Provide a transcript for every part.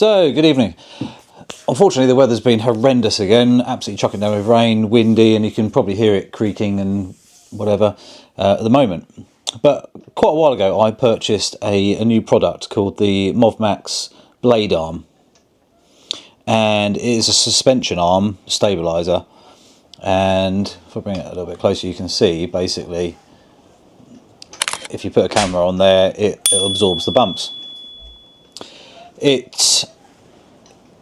So, good evening. Unfortunately, the weather's been horrendous again, absolutely chucking down with rain, windy, and you can probably hear it creaking and whatever at the moment. But quite a while ago, I purchased a new product called the MovMax blade arm. And it is a suspension arm stabilizer. And if I bring it a little bit closer, you can see basically if you put a camera on there, it absorbs the bumps. It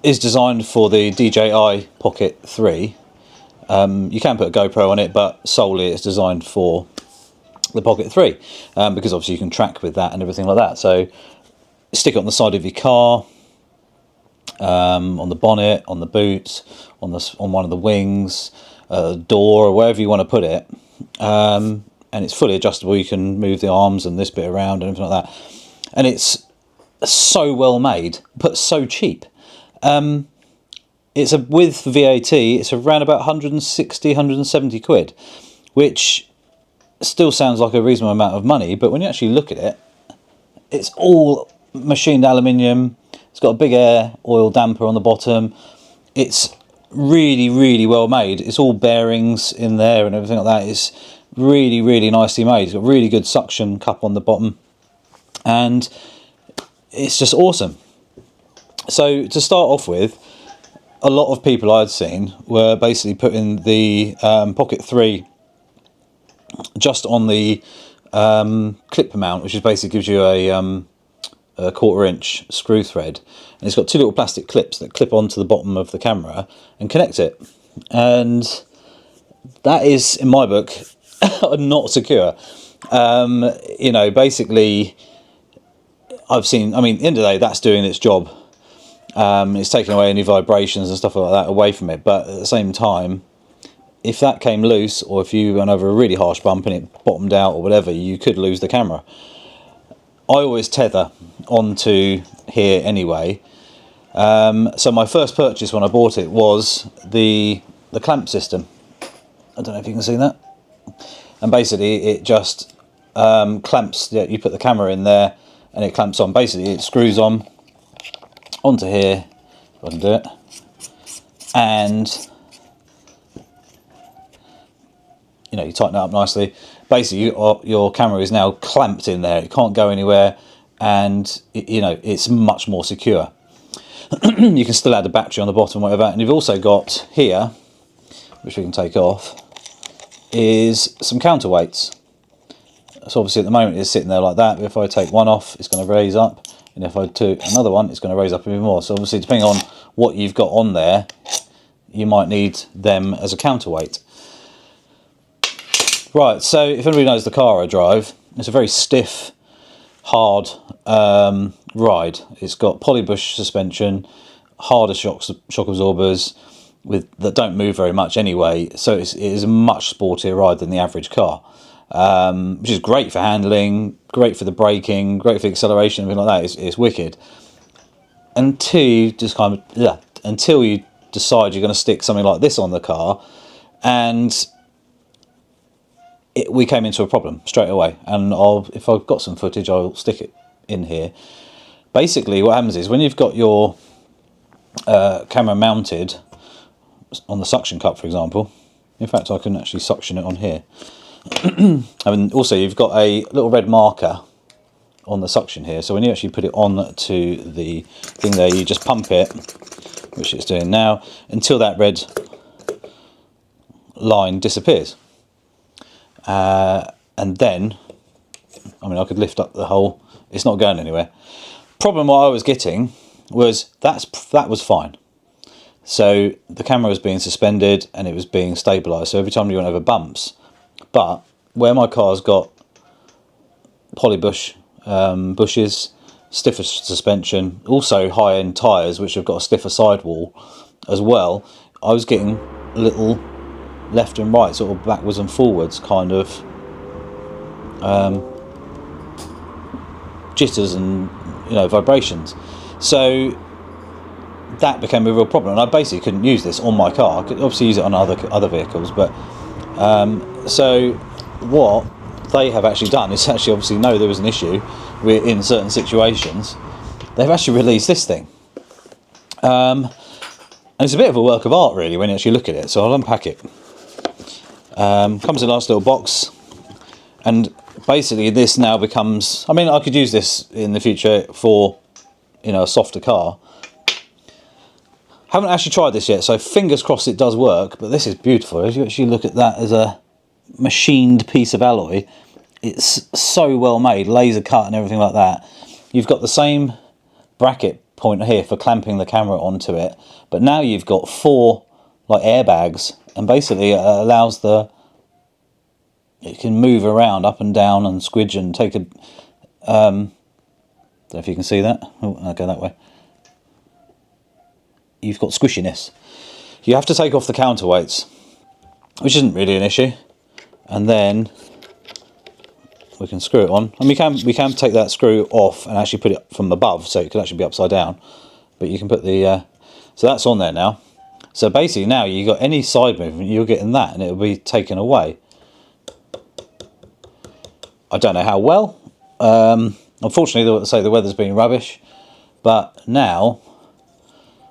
is designed for the DJI Pocket 3. You can put a GoPro on it, but solely it's designed for the Pocket 3 because obviously you can track with that and everything like that. So stick it on the side of your car, on the bonnet, on the boot, on one of the wings, door, or wherever you want to put it. And it's fully adjustable. You can move the arms and this bit around and everything like that. And it's so well made, but so cheap. It's with VAT, it's around about 160, 170 quid, which still sounds like a reasonable amount of money, but when you actually look at it, it's all machined aluminium. It's got a big air oil damper on the bottom. It's really, really well made. It's all bearings in there and everything like that. It's really, really nicely made. It's got a really good suction cup on the bottom, and it's just awesome. So to start off with, a lot of people I'd seen were basically putting the Pocket 3 just on the clip mount, which is basically gives you a 1/4 inch screw thread, and it's got two little plastic clips that clip onto the bottom of the camera and connect it. And that is, in my book, not secure. You know, basically, I've seen, I mean, at the end of the day, that's doing its job. It's taking away any vibrations and stuff like that away from it, but at the same time, if that came loose, or if you went over a really harsh bump and it bottomed out or whatever, you could lose the camera. I always tether onto here anyway. So my first purchase when I bought it was the clamp system. I don't know if you can see that. And basically it just clamps, yeah, you put the camera in there and it clamps on. Basically it screws on onto here, if I can do it, and you know, you tighten it up nicely. Basically your camera is now clamped in there, it can't go anywhere, and you know, it's much more secure. You can still add a battery on the bottom, whatever, and you've also got here, which we can take off, is some counterweights. So obviously at the moment it's sitting there like that, but if I take one off, it's going to raise up, and if I do another one, it's going to raise up even more. So obviously depending on what you've got on there, you might need them as a counterweight. Right, so if anybody knows the car I drive, it's a very stiff, hard ride. It's got polybush suspension, harder shock absorbers that don't move very much anyway, so it is a much sportier ride than the average car, which is great for handling, great for the braking, great for acceleration, everything like that. It's wicked. Until you just until you decide you're going to stick something like this on the car, and we came into a problem straight away. And if I've got some footage, I'll stick it in here. Basically what happens is when you've got your camera mounted on the suction cup, for example, in fact I can actually suction it on here. And also you've got a little red marker on the suction here, so when you actually put it on to the thing there, you just pump it, which it's doing now, until that red line disappears. And then, I mean, I could lift up the whole, it's not going anywhere. Problem what I was getting was that was fine. So the camera was being suspended and it was being stabilised, so every time you went over bumps. But where my car's got polybush bushes, stiffer suspension, also high-end tyres which have got a stiffer sidewall as well, I was getting a little left and right, sort of backwards and forwards kind of jitters and, you know, vibrations. So that became a real problem, and I basically couldn't use this on my car. I could obviously use it on other vehicles, but so what they have actually done is actually obviously know there was an issue in certain situations. They've actually released this thing. And it's a bit of a work of art really when you actually look at it, so I'll unpack it. Comes in a nice little box, and basically this now becomes, I mean, I could use this in the future for, you know, a softer car. Haven't actually tried this yet, so fingers crossed it does work, but this is beautiful. As you actually look at that as a machined piece of alloy, it's so well made, laser cut and everything like that. You've got the same bracket point here for clamping the camera onto it, but now you've got 4 like airbags, and basically it allows it can move around up and down and squidge and take a don't know if you can see that. Oh, I'll go that way. You've got squishiness. You have to take off the counterweights, which isn't really an issue, and then we can screw it on. And we can take that screw off and actually put it from above, so it could actually be upside down. But you can put the so that's on there now. So basically now you got any side movement, you're getting that, and it'll be taken away. I don't know how well. Unfortunately, say the weather's been rubbish, but now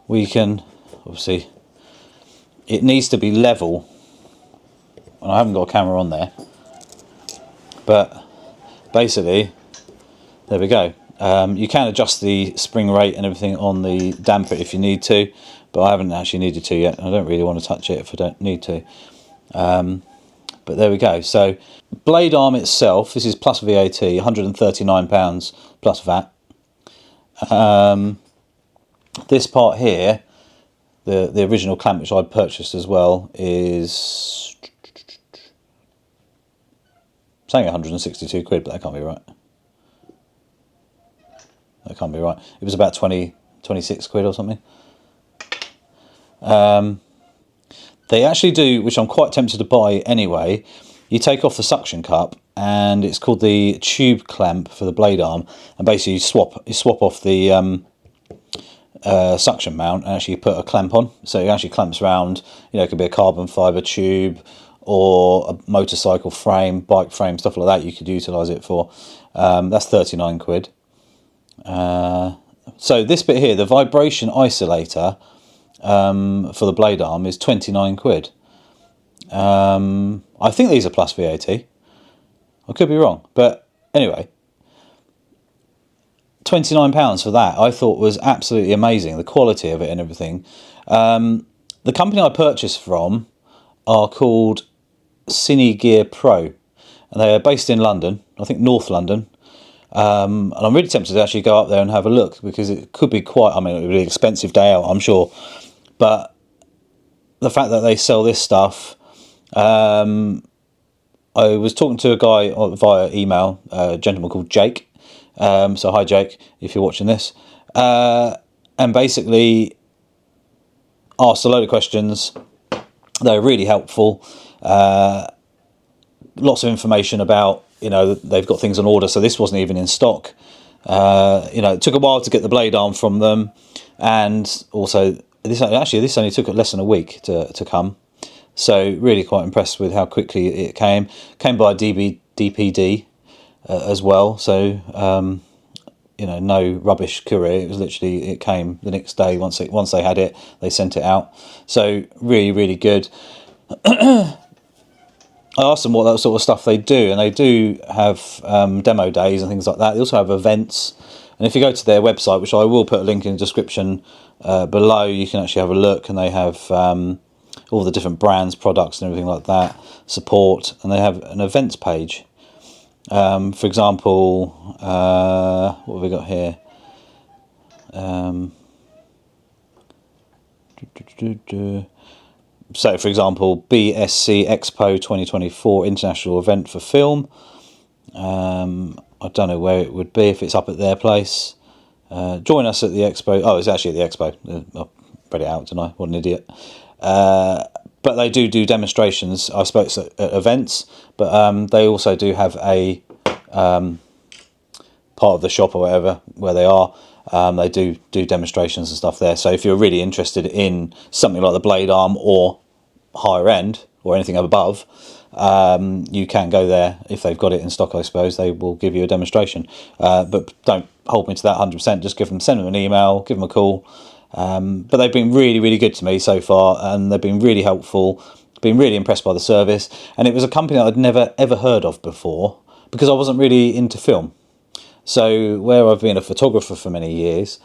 we can, obviously, it needs to be level, and I haven't got a camera on there, but basically, there we go. You can adjust the spring rate and everything on the damper if you need to, but I haven't actually needed to yet. I don't really want to touch it if I don't need to. But there we go. So blade arm itself, this is plus VAT, £139 plus VAT. This part here, the original clamp which I purchased as well, is saying 162 quid, but that can't be right. That can't be right. It was about 26 quid or something. They actually do, which I'm quite tempted to buy anyway, you take off the suction cup, and it's called the tube clamp for the blade arm, and basically you swap off the suction mount and actually put a clamp on, so it actually clamps around, you know, it could be a carbon fibre tube or a motorcycle frame, bike frame, stuff like that you could utilise it for. That's 39 quid. So this bit here, the vibration isolator for the blade arm, is 29 quid. I think these are plus VAT. I could be wrong, but anyway, £29 for that I thought was absolutely amazing, the quality of it and everything. The company I purchased from are called cinegearpro, and they are based in London, I think North London. And I'm really tempted to actually go up there and have a look, because it could be quite, I mean, it would be an expensive day out, I'm sure, but the fact that they sell this stuff, I was talking to a guy via email, a gentleman called Jake, so hi Jake, if you're watching this, and basically asked a load of questions. They're really helpful, lots of information about, you know, they've got things on order, so this wasn't even in stock. You know, it took a while to get the blade arm from them, and also this only took less than a week to come. So really quite impressed with how quickly it came by DPD as well. So you know, no rubbish courier. It was literally, it came the next day. Once they had it, they sent it out. So really good. I asked them what that sort of stuff they do, and they do have demo days and things like that. They also have events, and if you go to their website, which I will put a link in the description below, you can actually have a look, and they have all the different brands, products and everything like that, support, and they have an events page. For example, what have we got here? So, for example, BSC Expo 2024 International Event for Film. I don't know where it would be, if it's up at their place. Join us at the Expo. Oh, it's actually at the Expo. I read it out, didn't I? What an idiot. But they do demonstrations, I suppose, at events. But they also do have a part of the shop or whatever where they are. They do demonstrations and stuff there. So if you're really interested in something like the blade arm or higher end or anything above, you can go there. If they've got it in stock, I suppose they will give you a demonstration. But don't hold me to that 100%. Just send them an email, give them a call, But they've been really, really good to me so far, and they've been really helpful. Been really impressed by the service, and it was a company that I'd never ever heard of before because I wasn't really into film. So where I've been a photographer for many years,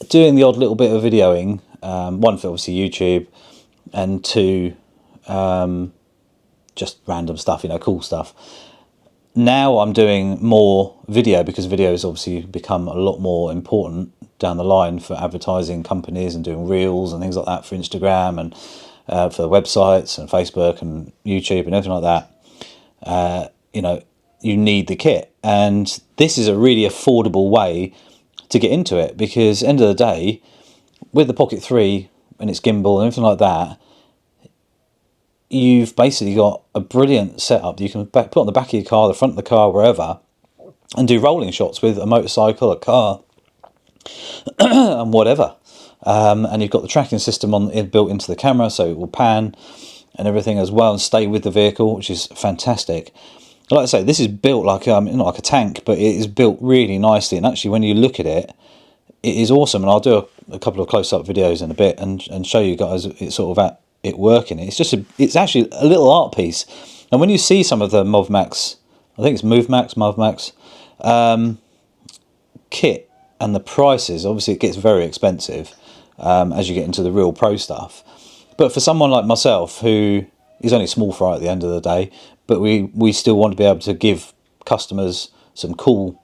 doing the odd little bit of videoing, one for obviously YouTube, and two, just random stuff, cool stuff. Now I'm doing more video because video has obviously become a lot more important down the line for advertising companies and doing reels and things like that for Instagram and for the websites and Facebook and YouTube and everything like that. You need the kit, and this is a really affordable way to get into it, because end of the day, with the Pocket 3 and its gimbal and everything like that, you've basically got a brilliant setup that you can put on the back of your car, the front of the car, wherever, and do rolling shots with a motorcycle, a car, and whatever. And you've got the tracking system built into the camera, so it will pan and everything as well and stay with the vehicle, which is fantastic. Like I say, this is built like not like a tank, but it is built really nicely. And actually, when you look at it, it is awesome. And I'll do a couple of close-up videos in a bit and show you guys it's sort of at it working. It's actually a little art piece. And when you see some of the MovMax, I think it's MovMax kit, and the prices, obviously it gets very expensive as you get into the real pro stuff. But for someone like myself, who is only small fry at the end of the day, but we still want to be able to give customers some cool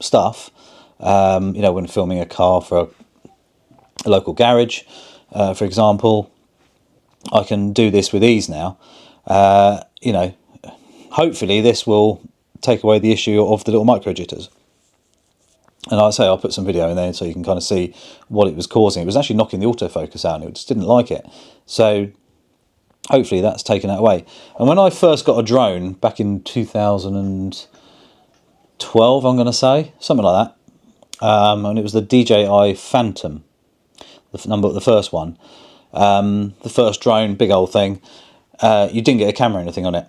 stuff, when filming a car for a local garage, for example, I can do this with ease now. Hopefully this will take away the issue of the little micro jitters. And like I say, I'll put some video in there so you can kind of see what it was causing. It was actually knocking the autofocus out, and it just didn't like it. So hopefully that's taken that away. And when I first got a drone back in 2012, I'm going to say, something like that, and it was the DJI Phantom, the first one. The first drone, big old thing. You didn't get a camera or anything on it,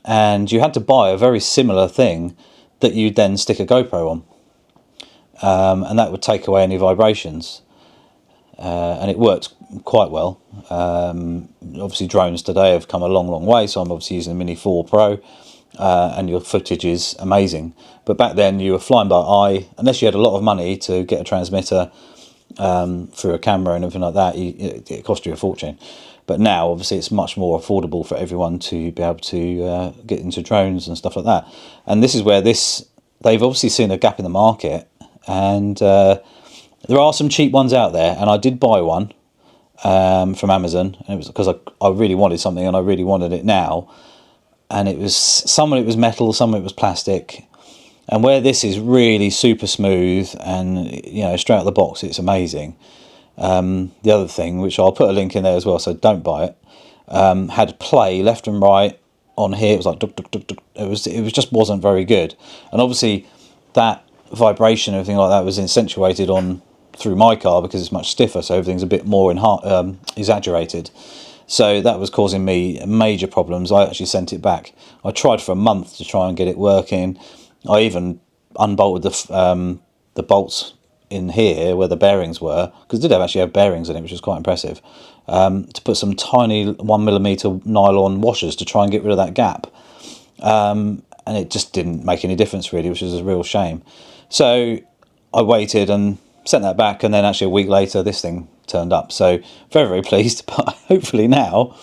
and you had to buy a very similar thing that you'd then stick a GoPro on, and that would take away any vibrations, and it worked quite well. Obviously drones today have come a long way, so I'm obviously using the Mini 4 Pro, and your footage is amazing. But back then you were flying by eye, unless you had a lot of money to get a transmitter through a camera and everything like that. It cost you a fortune. But now obviously it's much more affordable for everyone to be able to get into drones and stuff like that. And this is where they've obviously seen a gap in the market, and there are some cheap ones out there, and I did buy one from Amazon, and it was because I really wanted something, and I really wanted it now. And it was some of it was metal, some of it was plastic. And where this is really super smooth and straight out of the box, it's amazing. The other thing, which I'll put a link in there as well, so don't buy it, had play left and right on here. It was like duk, duk, duk, duk. It just wasn't very good. And obviously that vibration and everything like that was accentuated through my car because it's much stiffer, so everything's a bit more exaggerated. So that was causing me major problems. I actually sent it back. I tried for a month to try and get it working. I even unbolted the bolts in here where the bearings were, because it did actually have bearings in it, which was quite impressive, to put some tiny 1mm nylon washers to try and get rid of that gap. And it just didn't make any difference really, which is a real shame. So I waited and sent that back, and then actually a week later this thing turned up. So very, very pleased, but hopefully now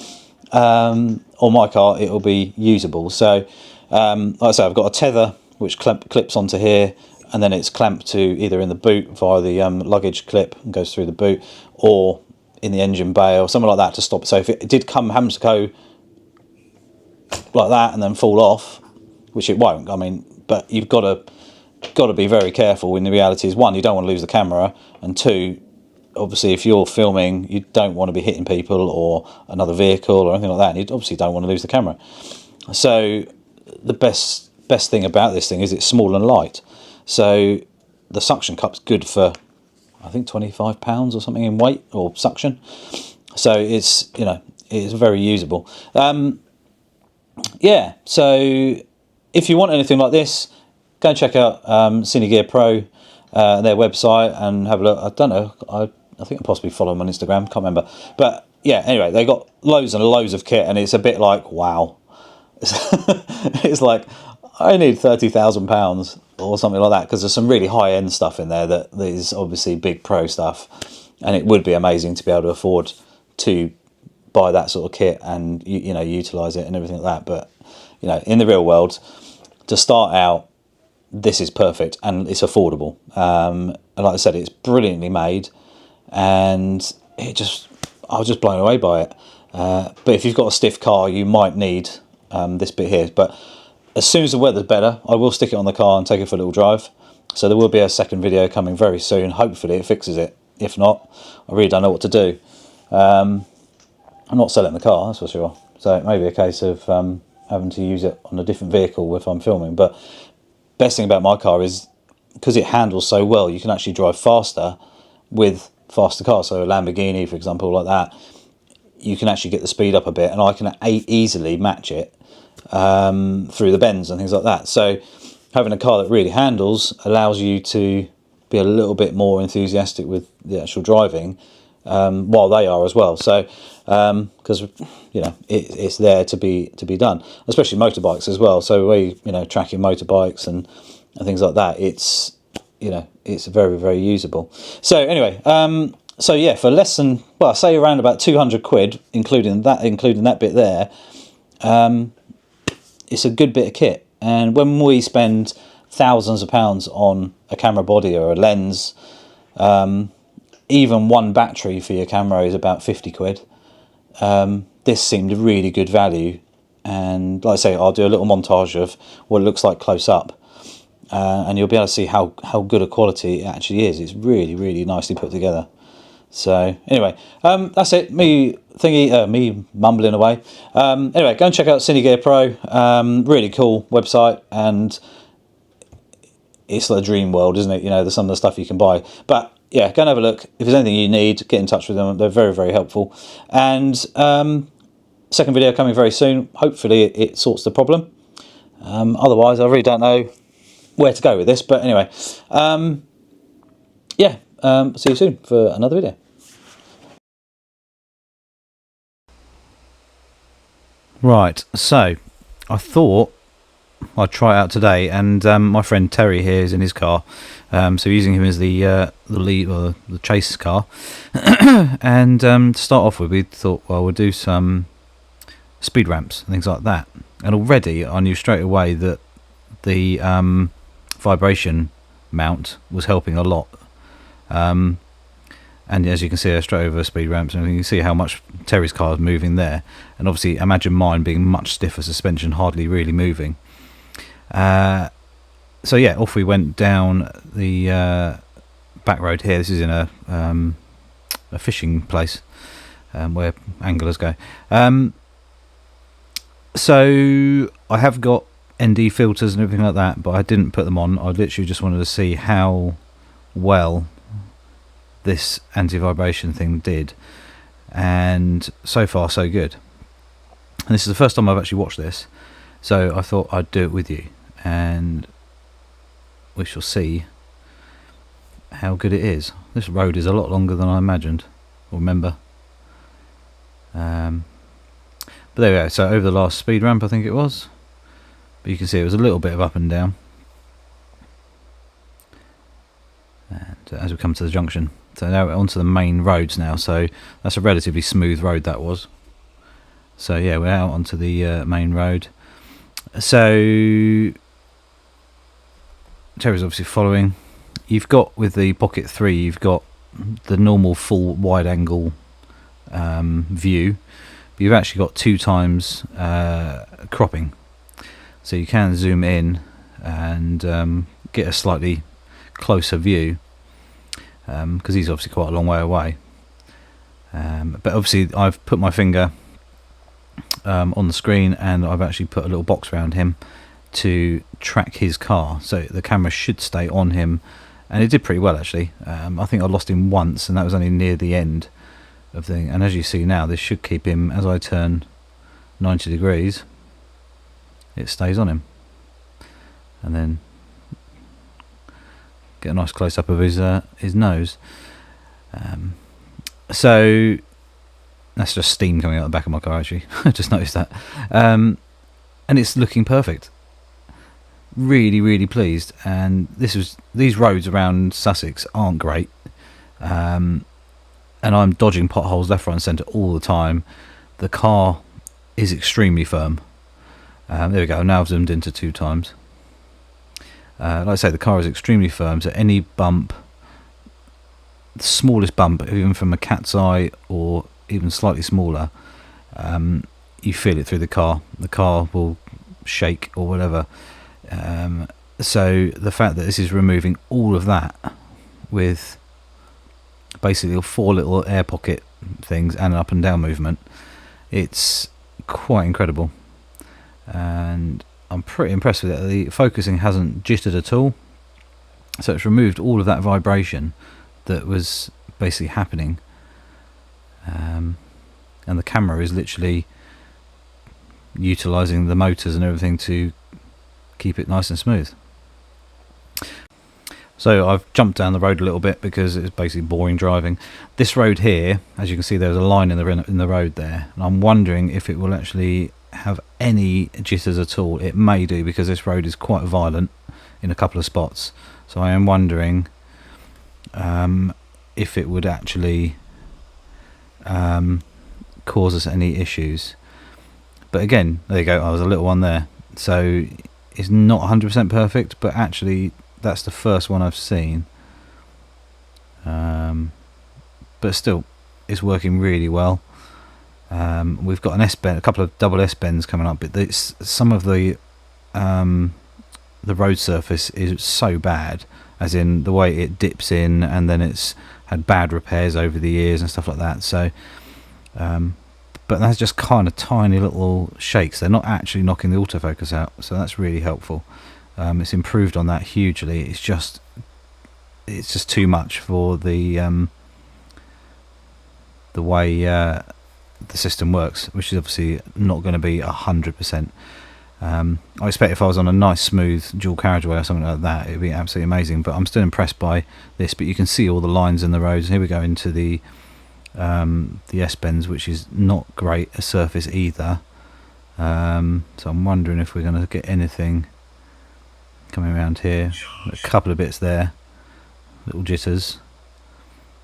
on my car it will be usable. So like I say, I've got a tether which clips onto here, and then it's clamped to either in the boot via the luggage clip and goes through the boot, or in the engine bay or something like that to stop it. So if it did come ham to go like that and then fall off, which it won't, but you've got to be very careful when the reality is, one, you don't want to lose the camera, and two, obviously if you're filming, you don't want to be hitting people or another vehicle or anything like that, and you obviously don't want to lose the camera. So the best thing about this thing is it's small and light. So the suction cup's good for, I think, £25 or something in weight or suction. So it's it's very usable. Yeah. So if you want anything like this, go and check out cinegearpro, their website, and have a look. I don't know. I think I possibly follow them on Instagram, can't remember. But yeah, anyway, they got loads and loads of kit, and it's a bit like, wow. It's like, I need £30,000 or something like that, because there's some really high-end stuff in there that is obviously big pro stuff, and it would be amazing to be able to afford to buy that sort of kit and you know, utilize it and everything like that. But you know, in the real world, to start out, this is perfect and it's affordable. And like I said, it's brilliantly made, and I was just blown away by it. But if you've got a stiff car, you might need this bit here. But as soon as the weather's better, I will stick it on the car and take it for a little drive. So there will be a second video coming very soon. Hopefully it fixes it. If not, I really don't know what to do. I'm not selling the car, that's for sure. So it may be a case of having to use it on a different vehicle if I'm filming. But best thing about my car is, because it handles so well, you can actually drive faster with faster cars. So a Lamborghini, for example, like that, you can actually get the speed up a bit, and I can easily match it through the bends and things like that. So having a car that really handles allows you to be a little bit more enthusiastic with the actual driving, while they are as well. So because you know, it's there to be done, especially motorbikes as well. So we, you know, tracking motorbikes and things like that, it's, you know, it's very, very usable. So anyway, so yeah, for less than, well, I say around about 200 quid, including that bit there, it's a good bit of kit. And when we spend thousands of pounds on a camera body or a lens, even one battery for your camera is about 50 quid. This seemed a really good value, and like I say, I'll do a little montage of what it looks like close up, and you'll be able to see how good a quality it actually is. It's really, really nicely put together. So anyway, that's it. Me mumbling away. Anyway, go and check out cinegearpro. Really cool website, and it's like a dream world, isn't it? You know, there's some of the stuff you can buy. But yeah, go and have a look. If there's anything you need, get in touch with them. They're very, very helpful. And second video coming very soon. Hopefully it sorts the problem. Otherwise, I really don't know where to go with this. But anyway, yeah, see you soon for another video. Right, so I thought I'd try it out today, and my friend Terry here is in his car, so using him as the lead, or the chase car. And to start off with, we thought, well, we'll do some speed ramps and things like that. And already I knew straight away that the vibration mount was helping a lot. And as you can see, straight over speed ramps, and you can see how much Terry's car is moving there. And obviously, imagine mine being much stiffer suspension, hardly really moving. So yeah, off we went down the back road here. This is in a fishing place where anglers go. So I have got ND filters and everything like that, but I didn't put them on. I literally just wanted to see how well this anti-vibration thing did, and so far so good. And this is the first time I've actually watched this, so I thought I'd do it with you, and we shall see how good it is. This road is a lot longer than I imagined or remember. But there we go. So over the last speed ramp, I think it was, but you can see it was a little bit of up and down. And as we come to the junction, so now we're onto the main roads now, so that's a relatively smooth road that was. So yeah, we're out onto the main road. So Terry's obviously following. You've got, with the Pocket 3, you've got the normal full wide angle view, but you've actually got 2 times cropping, so you can zoom in and get a slightly closer view, because he's obviously quite a long way away. But obviously I've put my finger on the screen, and I've actually put a little box around him to track his car, so the camera should stay on him, and it did pretty well actually. I think I lost him once, and that was only near the end of the thing. And as you see now, this should keep him, as I turn 90 degrees, it stays on him. And then get a nice close up of his nose. So that's just steam coming out the back of my car, actually. I just noticed that. And it's looking perfect. Really, really pleased. And these roads around Sussex aren't great. And I'm dodging potholes left, right and centre all the time. The car is extremely firm. There we go. Now I've zoomed into 2 times. Like I say, the car is extremely firm, so any bump, the smallest bump, even from a cat's eye or even slightly smaller, you feel it through the car. The car will shake or whatever. So the fact that this is removing all of that with basically 4 little air pocket things and an up and down movement, it's quite incredible. And I'm pretty impressed with it. The focusing hasn't jittered at all, so it's removed all of that vibration that was basically happening, and the camera is literally utilising the motors and everything to keep it nice and smooth. So I've jumped down the road a little bit because it's basically boring driving. This road here, as you can see, there's a line in the road there, and I'm wondering if it will actually have any jitters at all. It may do, because this road is quite violent in a couple of spots, so I am wondering if it would actually cause us any issues. But again, there you go, there's a little one there, so it's not 100% perfect, but actually that's the first one I've seen. But still, it's working really well. We've got an S-bend, a couple of double S-bends coming up, but some of the road surface is so bad, as in the way it dips in, and then it's had bad repairs over the years and stuff like that. So, but that's just kind of tiny little shakes. They're not actually knocking the autofocus out, so that's really helpful. It's improved on that hugely. It's just too much for the way the system works, which is obviously not going to be 100%. I expect if I was on a nice smooth dual carriageway or something like that, it'd be absolutely amazing, but I'm still impressed by this. But you can see all the lines in the roads. Here we go into the S-bends, which is not great a surface either. So I'm wondering if we're going to get anything coming around here. A couple of bits there, little jitters,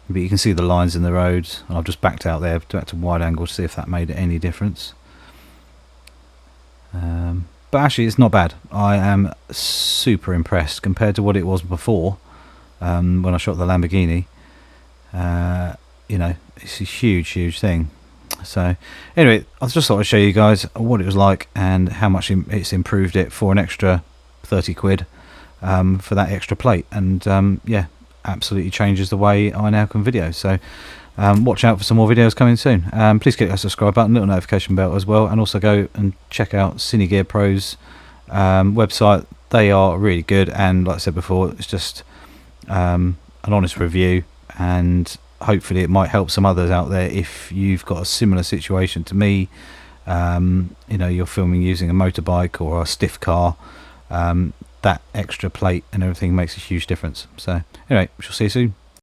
but you can see the lines in the road, and I've just backed out there back to wide angle to see if that made any difference. But actually it's not bad. I am super impressed compared to what it was before, when I shot the Lamborghini. You know, it's a huge thing. So anyway, I just thought I'd show you guys what it was like and how much it's improved it for an extra 30 quid for that extra plate. And yeah, absolutely changes the way I now can video. So watch out for some more videos coming soon. Please click that subscribe button, little notification bell as well, and also go and check out cinegearpro's website. They are really good, and like I said before, it's just an honest review, and hopefully it might help some others out there if you've got a similar situation to me. You know, you're filming using a motorbike or a stiff car. That extra plate and everything makes a huge difference. So anyway, we shall see you soon.